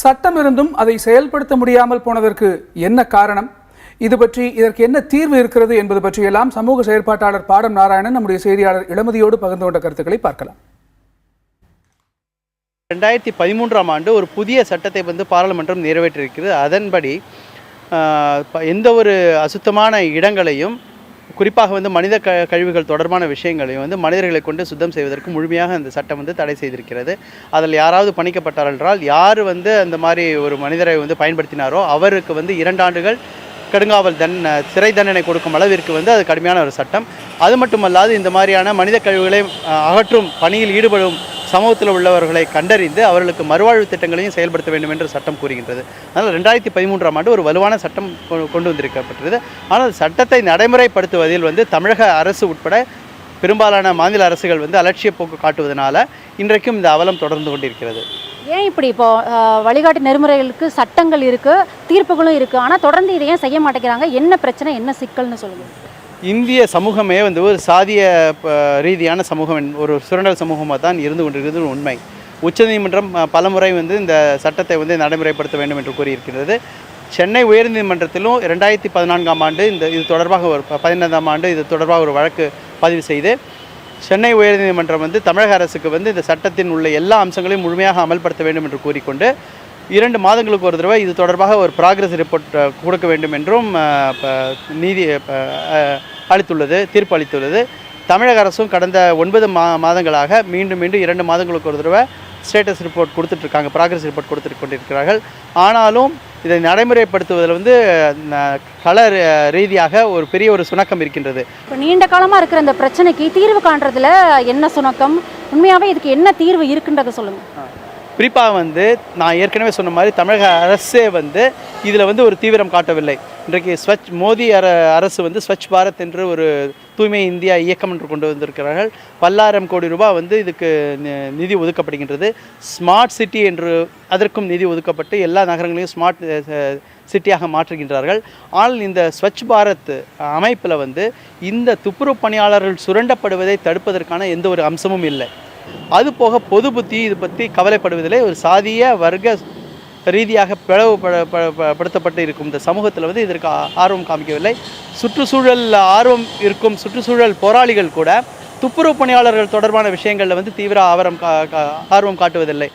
சட்டம் இருந்தும் அதை செயல்படுத்த முடியாமல் போனதற்கு என்ன காரணம், இது பற்றி இதற்கு என்ன தீர்வு இருக்கிறது என்பது பற்றியெல்லாம் சமூக செயற்பாட்டாளர் பாடம் நாராயணன் நம்முடைய செய்தியாளர் இளமதியோடு பகிர்ந்து கொண்ட கருத்துக்களை பார்க்கலாம். 2013ஆம் ஆண்டு ஒரு புதிய சட்டத்தை பாராளுமன்றம் நிறைவேற்றியிருக்கிறது. அதன்படி எந்த ஒரு அசுத்தமான இடங்களையும், குறிப்பாக மனித கழிவுகள் தொடர்பான விஷயங்களையும் மனிதர்களை கொண்டு சுத்தம் செய்வதற்கு முழுமையாக அந்த சட்டம் தடை செய்திருக்கிறது. அதில் யாராவது பணிக்கப்பட்டார் என்றால், யார் அந்த மாதிரி ஒரு மனிதரை பயன்படுத்தினாரோ அவருக்கு 2 ஆண்டுகள் கடுங்காவல் சிறை தண்டனை கொடுக்கும் அளவிற்கு அது கடுமையான ஒரு சட்டம். அது மட்டுமல்லாது இந்த மாதிரியான மனித கழிவுகளை அகற்றும் பணியில் ஈடுபடும் சமூகத்தில் உள்ளவர்களை கண்டறிந்து அவர்களுக்கு மறுவாழ்வு திட்டங்களையும் செயல்படுத்த வேண்டும் என்று சட்டம் கூறுகின்றது. அதனால் 2013ஆம் ஆண்டு ஒரு வலுவான சட்டம் கொண்டு வந்திருக்கப்பட்டது. ஆனால் சட்டத்தை நடைமுறைப்படுத்துவதில் தமிழக அரசு உட்பட பெரும்பாலான மாநில அரசுகள் அலட்சிய போக்கு காட்டுவதனால இன்றைக்கும் இந்த அவலம் தொடர்ந்து கொண்டிருக்கிறது. ஏன் இப்படி இப்போ வழிகாட்டு நெறிமுறைகளுக்கு சட்டங்கள் இருக்குது, தீர்ப்புகளும் இருக்குது, ஆனால் தொடர்ந்து இதை ஏன் செய்ய மாட்டேங்கிறாங்க? என்ன பிரச்சனை, என்ன சிக்கல்னு சொல்லுங்கள். இந்திய சமூகமே ஒரு சாதிய ரீதியான சமூகம், ஒரு சுரண்டல் சமூகமாக தான் இருந்து கொண்டிருக்கிறது உண்மை. உச்சநீதிமன்றம் பலமுறை இந்த சட்டத்தை நடைமுறைப்படுத்த வேண்டும் என்று கூறியிருக்கிறது. சென்னை உயர்நீதிமன்றத்திலும் 2014ஆம் ஆண்டு இது தொடர்பாக ஒரு 15ஆம் ஆண்டு இது தொடர்பாக ஒரு வழக்கு பதிவு செய்து சென்னை உயர்நீதிமன்றம் தமிழக அரசுக்கு இந்த சட்டத்தின் உள்ள எல்லா அம்சங்களையும் முழுமையாக அமல்படுத்த வேண்டும் என்று கூறிக்கொண்டு 2 மாதங்களுக்கு ஒரு தடவை இது தொடர்பாக ஒரு ப்ராக்ரஸ் ரிப்போர்ட் கொடுக்க வேண்டும் என்றும் நீதி தீர்ப்பு அளித்துள்ளது. தமிழக அரசும் கடந்த 9 மாதங்களாக மீண்டும் 2 மாதங்களுக்கு ஒரு தடவை ஸ்டேட்டஸ் ரிப்போர்ட் கொடுத்துட்ருக்காங்க, ப்ராக்ரஸ் ரிப்போர்ட் கொடுத்துட்டு கொண்டிருக்கிறார்கள். ஆனாலும் இதை நடைமுறைப்படுத்துவதில் கள ரீதியாக ஒரு பெரிய ஒரு சுணக்கம் இருக்கின்றது. இப்போ நீண்ட காலமாக இருக்கிற இந்த பிரச்சனைக்கு தீர்வு காண்றதுல என்ன சுணக்கம், உண்மையாகவே இதுக்கு என்ன தீர்வு இருக்குன்றதை சொல்லுங்கள். குறிப்பாக நான் ஏற்கனவே சொன்ன மாதிரி தமிழக அரசே இதில் ஒரு தீவிரம் காட்டவில்லை. இன்றைக்கு மோடி அரசு ஸ்வச் பாரத் என்று ஒரு தூய்மை இந்தியா இயக்கம் என்று கொண்டு வந்திருக்கிறார்கள். 10,000 கோடி ரூபாய் இதுக்கு நிதி ஒதுக்கப்படுகின்றது. ஸ்மார்ட் சிட்டி என்று அதற்கும் நிதி ஒதுக்கப்பட்டு எல்லா நகரங்களையும் ஸ்மார்ட் சிட்டியாக மாற்றுகின்றார்கள். ஆனால் இந்த ஸ்வச் பாரத் அமைப்பில் இந்த துப்புரவு பணியாளர்கள் சுரண்டப்படுவதை தடுப்பதற்கான எந்த ஒரு அம்சமும் இல்லை. அதுபோக பொது புத்தி இது பற்றி கவலைப்படுவதிலே ஒரு சாதிய வர்க்க ரீதியாக பிளவுபடுத்தப்பட்டு இருக்கும் இந்த சமூகத்தில் இதற்கு ஆர்வம் காமிக்கவில்லை. சுற்றுச்சூழல் ஆர்வம் இருக்கும் சுற்றுச்சூழல் போராளிகள் கூட துப்புரவு பணியாளர்கள் தொடர்பான விஷயங்களில் தீவிர ஆர்வம் காட்டுவதில்லை.